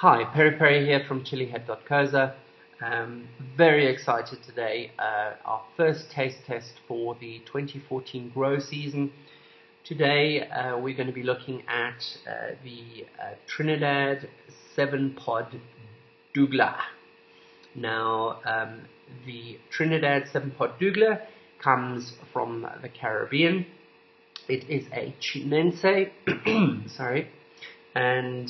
Hi, Peri here from chilihead.coza. Very excited today. Our first taste test for the 2014 grow season. Today we're going to be looking at the Trinidad 7-Pod Douglah. Now, the Trinidad 7-Pod Douglah comes from the Caribbean. It is a Chinense, sorry, and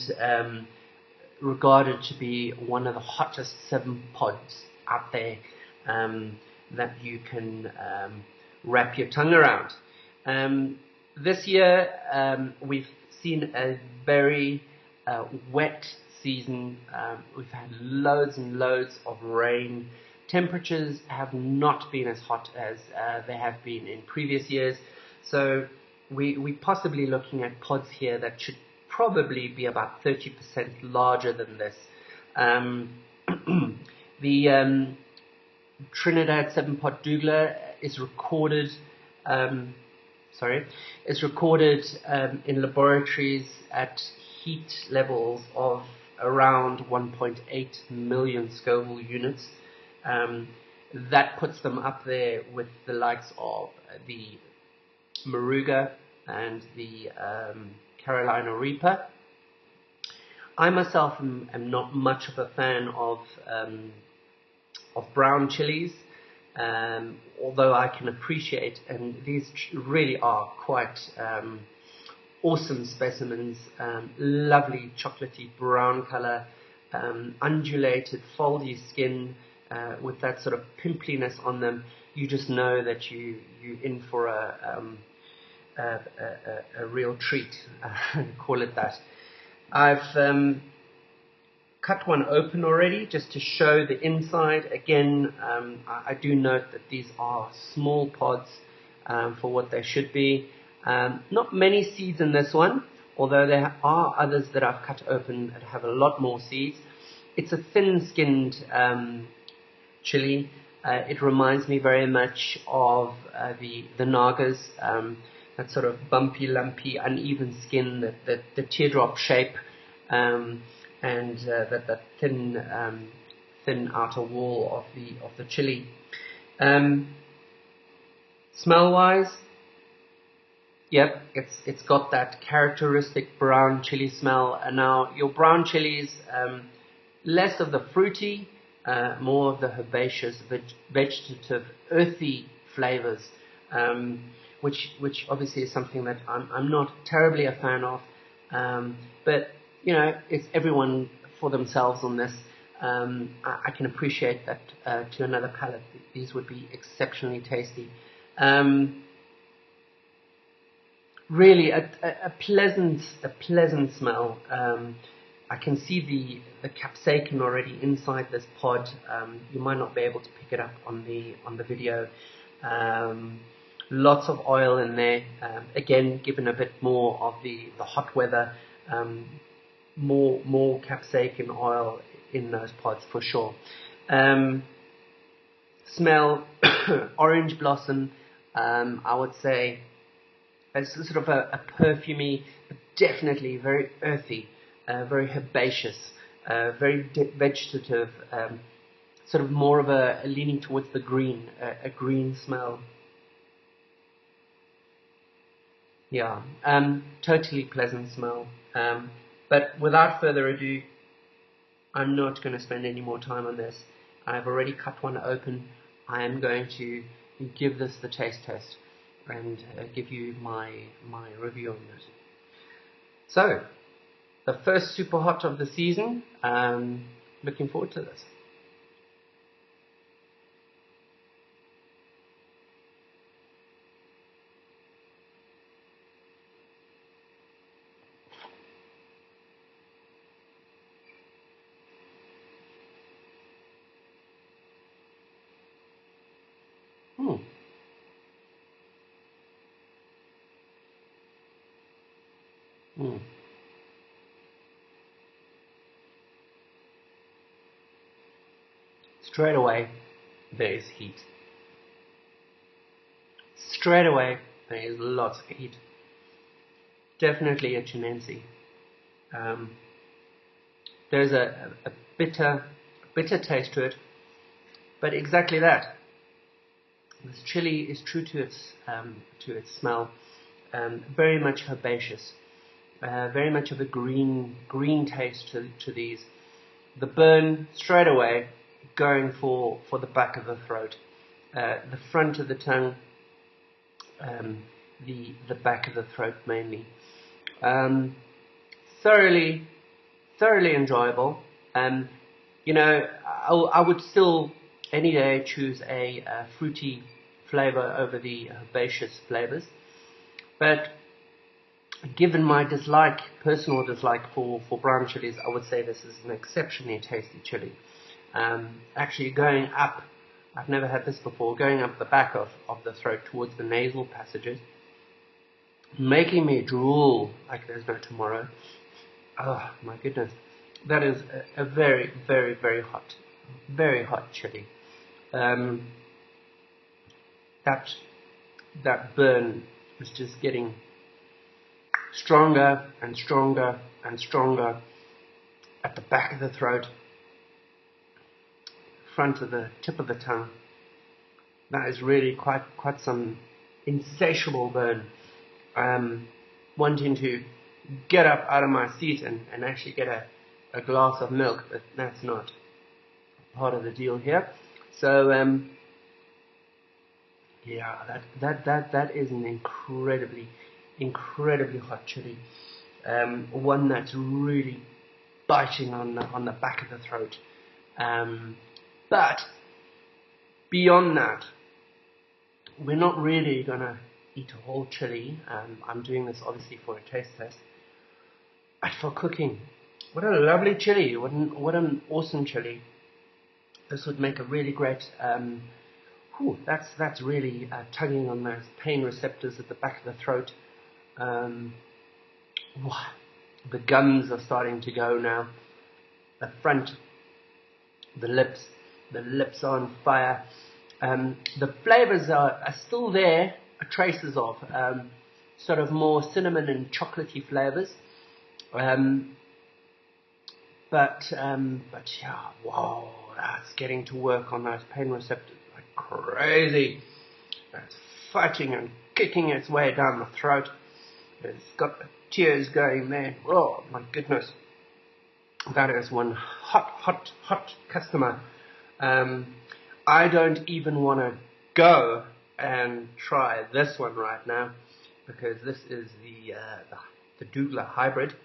regarded to be one of the hottest 7 pods out there that you can wrap your tongue around. This year we've seen a very wet season. We've had loads and loads of rain. Temperatures have not been as hot as they have been in previous years, so we're possibly looking at pods here that should probably be about 30% larger than this. The Trinidad 7-Pod Douglah is recorded in laboratories at heat levels of around 1.8 million Scoville units. That puts them up there with the likes of the Moruga and the Carolina Reaper. I myself am not much of a fan of brown chilies, although I can appreciate, and these really are quite awesome specimens. Lovely chocolatey brown color, undulated foldy skin with that sort of pimpliness on them. You just know that you're in for a real treat, call it that. I've cut one open already just to show the inside. Again, I do note that these are small pods for what they should be. Not many seeds in this one, although there are others that I've cut open that have a lot more seeds. It's a thin-skinned chili. It reminds me very much of the Nagas. That sort of bumpy, lumpy, uneven skin, the teardrop shape, and that thin outer wall of the chili. Smell-wise, yep, it's got that characteristic brown chili smell. And now your brown chilies, less of the fruity, more of the herbaceous, vegetative, earthy flavors. Which obviously is something that I'm not terribly a fan of, but you know, it's everyone for themselves on this. I can appreciate that to another palate these would be exceptionally tasty. Really a pleasant smell. I can see the capsaicin already inside this pod. You might not be able to pick it up on the video. Lots of oil in there, again given a bit more of the hot weather, more capsaicin oil in those pods for sure. Smell orange blossom. I would say it's sort of a perfumey, but definitely very earthy, very herbaceous, very vegetative, sort of more of a leaning towards the green, a green smell. Yeah, totally pleasant smell. But without further ado, I'm not going to spend any more time on this. I've already cut one open. I am going to give this the taste test and give you my review on it. So, the first super hot of the season. Looking forward to this. Straight away, there is heat. Straight away, there is lots of heat. Definitely a Chinense. There's a bitter taste to it, but exactly that. This chili is true to its smell, very much herbaceous, very much of a green taste to these. The burn straight away going for the back of the throat, the front of the tongue, the back of the throat mainly. Thoroughly enjoyable. I would still any day choose a fruity flavor over the herbaceous flavors, but given my personal dislike for brown chilies, I would say this is an exceptionally tasty chili. Actually going up, I've never had this before, going up the back of the throat towards the nasal passages, making me drool like there's no tomorrow. Oh my goodness. That is a very, very, very hot chili. That burn is just getting stronger and stronger and stronger at the back of the throat, front of the tip of the tongue. That is really quite some insatiable burn. Wanting to get up out of my seat and actually get a glass of milk, but that's not part of the deal here. So that is an incredibly hot chili. One that's really biting on the back of the throat. But beyond that, we're not really gonna eat a whole chili. I'm doing this obviously for a taste test, but for cooking. What a lovely chili! What an awesome chili! This would make a really great. That's really tugging on those pain receptors at the back of the throat. The gums are starting to go now. The front, the lips are on fire. The flavors are still there, traces of sort of more cinnamon and chocolatey flavors. But yeah, wow, that's getting to work on those pain receptors like crazy. It's fighting and kicking its way down the throat. It's got the tears going there. Oh my goodness. That is one hot customer. I don't even want to go and try this one right now, because this is the Douglah hybrid,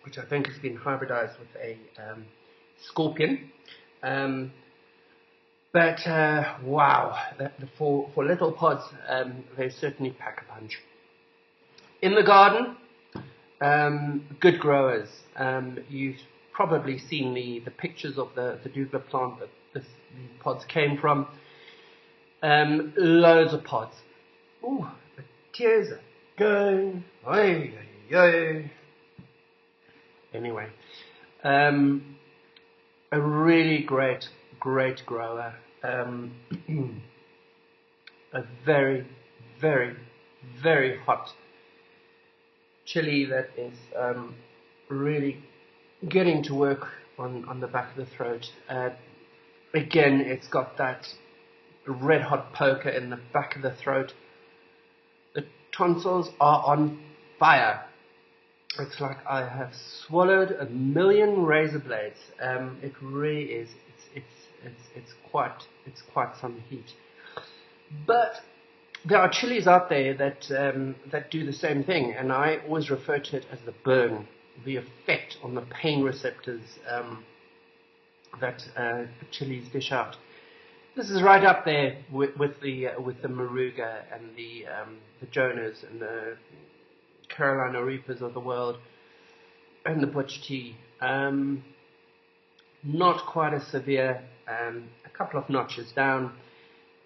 which I think has been hybridized with a scorpion. But wow, for little pods, they certainly pack a punch. In the garden, good growers. You've probably seen the pictures of the Douglah plant that the pods came from. Loads of pods. Ooh, the tears are going. Oy, oy, oy. Anyway, a really great grower. A very, very, very hot chili that is really getting to work on the back of the throat. Again, it's got that red hot poker in the back of the throat. The tonsils are on fire. It's like I have swallowed 1,000,000 razor blades. It really is. It's quite some heat. But there are chilies out there that do the same thing, and I always refer to it as the burn, the effect on the pain receptors that chilies dish out. This is right up there with the Moruga and the Jonas and the Carolina Reapers of the world and the Butch tea. Not quite as severe, a couple of notches down,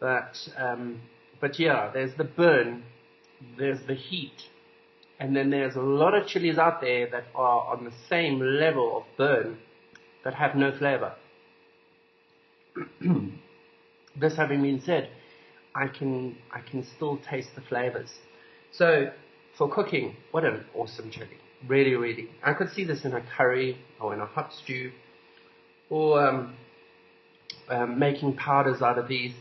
but yeah, there's the burn, there's the heat, and then there's a lot of chilies out there that are on the same level of burn that have no flavor. This having been said, I can still taste the flavors. So for cooking, what an awesome chili. Really, really. I could see this in a curry or in a hot stew, or making powders out of these.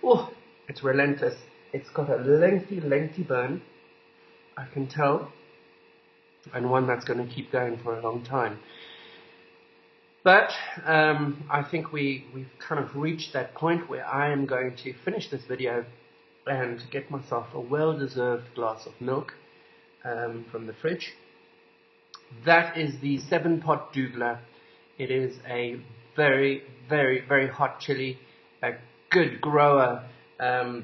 Oh, it's relentless. It's got a lengthy burn, I can tell, and one that's going to keep going for a long time. But I think we've kind of reached that point where I am going to finish this video and get myself a well-deserved glass of milk from the fridge. That is the 7 Pot Douglah. It is a very, very, very hot chili, a good grower, a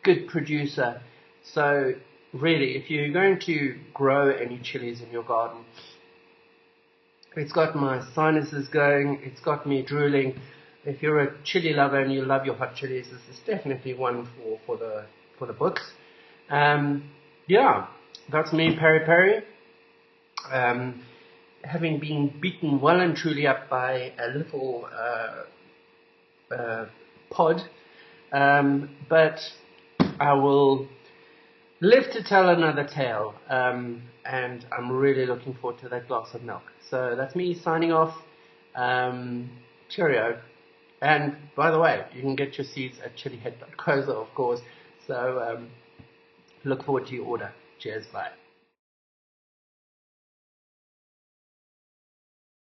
good producer. So really, if you're going to grow any chilies in your garden, it's got my sinuses going, it's got me drooling. If you're a chili lover and you love your hot chilies, this is definitely one for the books. Yeah, that's me, Peri Peri. Having been beaten well and truly up by a little pod, but I will live to tell another tale, and I'm really looking forward to that glass of milk. So that's me signing off. Cheerio. And by the way, you can get your seeds at chilihead.coza, of course. So look forward to your order. Cheers, bye.